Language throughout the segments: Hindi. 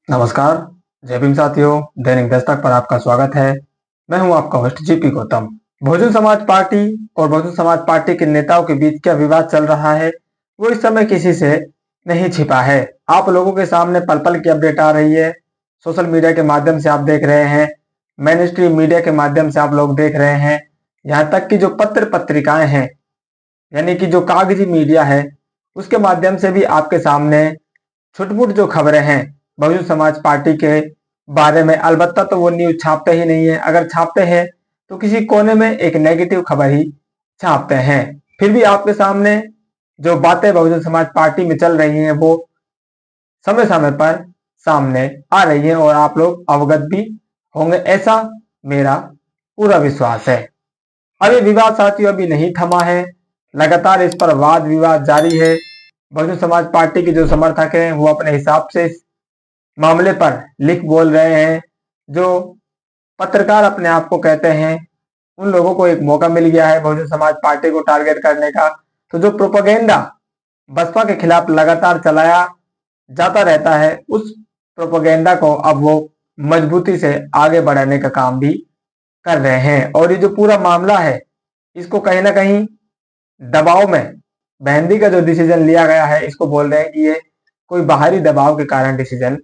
नमस्कार। जय भीम साथियों, दैनिक दस्तक पर आपका स्वागत है। मैं हूं आपका host GP Gautam. Bahujan Samaj party और बहुजन समाज पार्टी के नेताओं के बीच क्या विवाद चल रहा है वो इस समय किसी से नहीं छिपा है। आप लोगों के सामने पल पल की अपडेट आ रही है। सोशल मीडिया के माध्यम से आप देख रहे हैं, मेन स्ट्रीम मीडिया के माध्यम से आप लोग देख रहे हैं, यहाँ तक कि जो पत्र पत्रिकाएं हैं यानी कि जो कागजी मीडिया है उसके माध्यम से भी आपके सामने छुटपुट जो खबरें हैं बहुजन समाज पार्टी के बारे में, अलबत्ता तो वो न्यूज छापते ही नहीं है। अगर छापते हैं तो किसी कोने में एक नेगेटिव खबर ही छापते हैं। फिर भी आपके सामने जो बातें बहुजन समाज पार्टी में चल रही हैं वो समय समय पर सामने आ रही हैं और आप लोग अवगत भी होंगे, ऐसा मेरा पूरा विश्वास है। अभी विवाद साथियों अभी नहीं थमा है, लगातार इस पर वाद विवाद जारी है। बहुजन समाज पार्टी के जो समर्थक हैं वो अपने हिसाब से इस मामले पर लिख बोल रहे हैं। जो पत्रकार अपने आप को कहते हैं उन लोगों को एक मौका मिल गया है बहुजन समाज पार्टी को टारगेट करने का। तो जो प्रोपेगेंडा बसपा के खिलाफ लगातार चलाया जाता रहता है उस प्रोपेगेंडा को अब वो मजबूती से आगे बढ़ाने का काम भी कर रहे हैं। और ये जो पूरा मामला है इसको कहीं ना कहीं दबाव में बहंदी का जो डिसीजन लिया गया है इसको बोल रहे हैं कि ये कोई बाहरी दबाव के कारण डिसीजन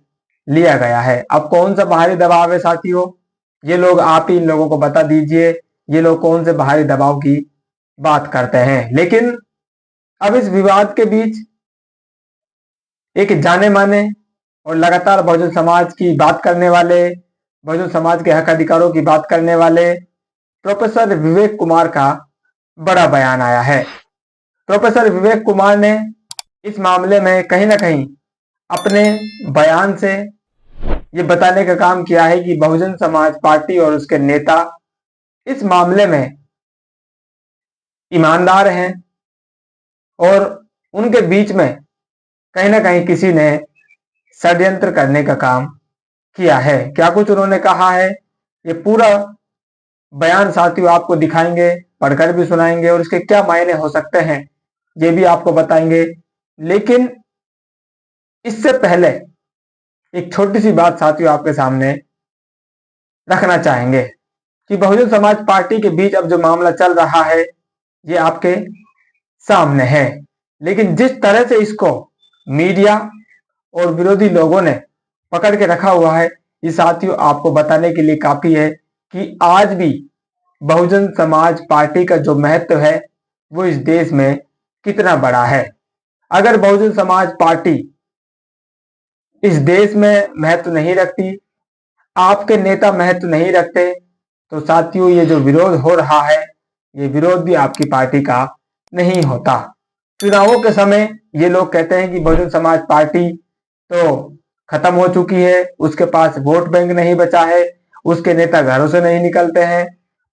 लिया गया है। अब कौन सा बाहरी दबाव है साथियों, ये लोग आप ही इन लोगों को बता दीजिए, ये लोग कौन से बाहरी दबाव की बात करते हैं। लेकिन अब इस विवाद के बीच एक जाने माने और लगातार बहुजन समाज की बात करने वाले, बहुजन समाज के हक अधिकारों की बात करने वाले प्रोफेसर विवेक कुमार का बड़ा बयान आया है। प्रोफेसर विवेक कुमार ने इस मामले में कहीं ना कहीं अपने बयान से ये बताने का काम किया है कि बहुजन समाज पार्टी और उसके नेता इस मामले में ईमानदार हैं और उनके बीच में कहीं ना कहीं किसी ने षड्यंत्र करने का काम किया है। क्या कुछ उन्होंने कहा है ये पूरा बयान साथियों आपको दिखाएंगे, पढ़कर भी सुनाएंगे और इसके क्या मायने हो सकते हैं ये भी आपको बताएंगे। लेकिन इससे पहले एक छोटी सी बात साथियों आपके सामने रखना चाहेंगे कि बहुजन समाज पार्टी के बीच अब जो मामला चल रहा है ये आपके सामने है। लेकिन जिस तरह से इसको मीडिया और विरोधी लोगों ने पकड़ के रखा हुआ है ये साथियों आपको बताने के लिए काफी है कि आज भी बहुजन समाज पार्टी का जो महत्व है वो इस देश में कितना बड़ा है। अगर बहुजन समाज पार्टी इस देश में महत्व नहीं रखती, आपके नेता महत्व नहीं रखते, तो साथियों ये जो विरोध हो रहा है ये विरोध भी आपकी पार्टी का नहीं होता। चुनावों के समय ये लोग कहते हैं कि बहुजन समाज पार्टी तो खत्म हो चुकी है, उसके पास वोट बैंक नहीं बचा है, उसके नेता घरों से नहीं निकलते हैं,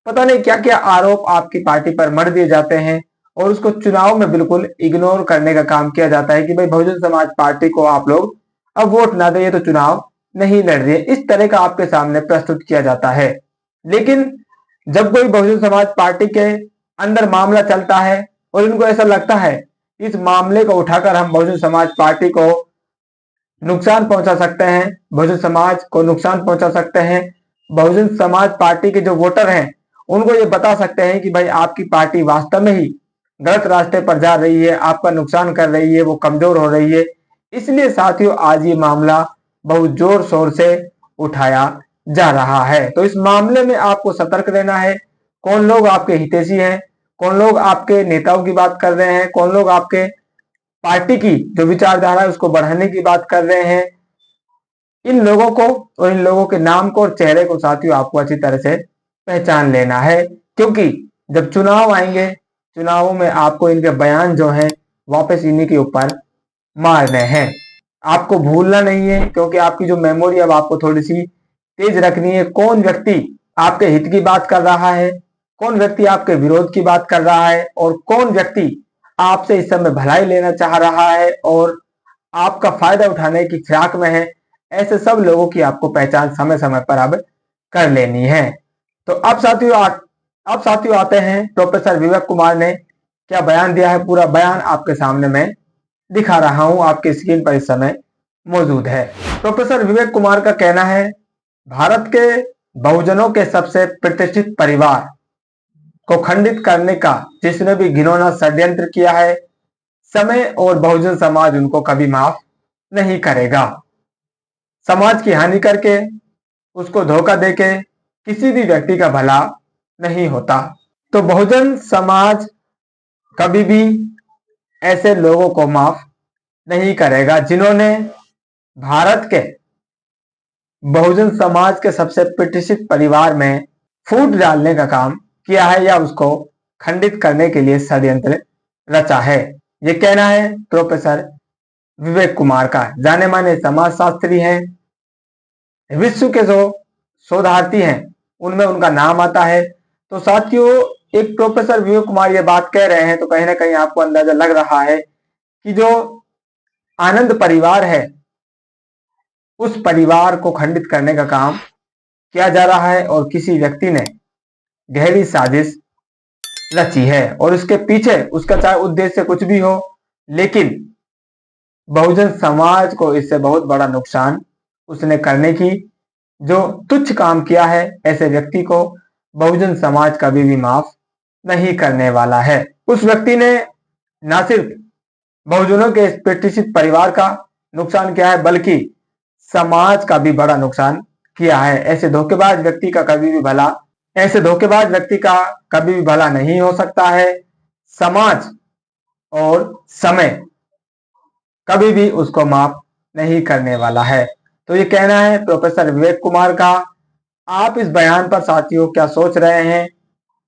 पता नहीं क्या क्या आरोप आपकी पार्टी पर मढ़ दिए जाते हैं और उसको चुनाव में बिल्कुल इग्नोर करने का काम किया जाता है कि भाई बहुजन समाज पार्टी को आप लोग अब वोट ना दें, तो चुनाव नहीं लड़ रही है, इस तरह का आपके सामने प्रस्तुत किया जाता है। लेकिन जब कोई बहुजन समाज पार्टी के अंदर मामला चलता है और इनको ऐसा लगता है इस मामले को उठाकर हम बहुजन समाज पार्टी को नुकसान पहुंचा सकते हैं, बहुजन समाज को नुकसान पहुंचा सकते हैं, बहुजन समाज पार्टी के जो वोटर हैं उनको ये बता सकते हैं कि भाई आपकी पार्टी वास्तव में ही गलत रास्ते पर जा रही है, आपका नुकसान कर रही है, वो कमजोर हो रही है। इसलिए साथियों आज ये मामला बहुत जोर शोर से उठाया जा रहा है। तो इस मामले में आपको सतर्क रहना है। कौन लोग आपके हितैषी हैं, कौन लोग आपके नेताओं की बात कर रहे हैं, कौन लोग आपके पार्टी की जो विचारधारा है उसको बढ़ाने की बात कर रहे हैं, इन लोगों को और इन लोगों के नाम को और चेहरे को साथियों आपको अच्छी तरह से पहचान लेना है। क्योंकि जब चुनाव आएंगे, चुनावों में आपको इनके बयान जो हैं वापस इन्हीं के ऊपर मारने हैं। आपको भूलना नहीं है क्योंकि आपकी जो मेमोरी अब आपको थोड़ी सी तेज रखनी है। कौन व्यक्ति आपके हित की बात कर रहा है, कौन व्यक्ति आपके विरोध की बात कर रहा है और कौन व्यक्ति आपसे इस समय भलाई लेना चाह रहा है और आपका फायदा उठाने की फिराक में है, ऐसे सब लोगों की आपको पहचान समय समय पर अब कर लेनी है। तो अब साथियों आते हैं प्रोफेसर विवेक कुमार ने क्या बयान दिया है। पूरा बयान आपके सामने मैं दिखा रहा हूं आपके स्क्रीन पर इस समय मौजूद है। प्रोफेसर विवेक कुमार का कहना है, भारत के बहुजनों के सबसे प्रतिष्ठित परिवार को खंडित करने का जिसने भी घिनौना षड्यंत्र किया है, समय और बहुजन समाज उनको कभी माफ नहीं करेगा। समाज की हानि करके, उसको धोखा देके किसी भी व्यक्ति का भला नहीं होता। तो बहुजन समाज कभी भी ऐसे लोगों को माफ नहीं करेगा जिन्होंने भारत के बहुजन समाज के सबसे प्रतिष्ठित परिवार में फूट डालने का काम किया है या उसको खंडित करने के लिए षड्यंत्र रचा है। ये कहना है प्रोफेसर विवेक कुमार का। जाने माने समाजशास्त्री हैं, विश्व के जो शोधार्थी हैं उनमें उनका नाम आता है। तो साथियों, एक प्रोफेसर विवेक कुमार ये बात कह रहे हैं तो कहीं ना कहीं आपको अंदाजा लग रहा है कि जो आनंद परिवार है उस परिवार को खंडित करने का काम किया जा रहा है और किसी व्यक्ति ने गहरी साजिश रची है और उसके पीछे उसका चाहे उद्देश्य कुछ भी हो, लेकिन बहुजन समाज को इससे बहुत बड़ा नुकसान उसने करने की जो तुच्छ काम किया है, ऐसे व्यक्ति को बहुजन समाज कभी भी माफ नहीं करने वाला है। उस व्यक्ति ने न सिर्फ बहुजनों के प्रतिष्ठित परिवार का नुकसान किया है बल्कि समाज का भी बड़ा नुकसान किया है। ऐसे धोखेबाज व्यक्ति का कभी भी भला नहीं हो सकता है। समाज और समय कभी भी उसको माफ नहीं करने वाला है। तो ये कहना है प्रोफेसर विवेक कुमार का। आप इस बयान पर साथियों क्या सोच रहे हैं?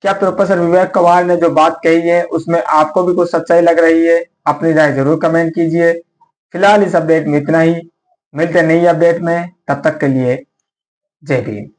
क्या प्रोफेसर विवेक कुमार ने जो बात कही है उसमें आपको भी कुछ सच्चाई लग रही है? अपनी राय जरूर कमेंट कीजिए। फिलहाल इस अपडेट में इतना ही, मिलते नई अपडेट में, तब तक के लिए जय भीम।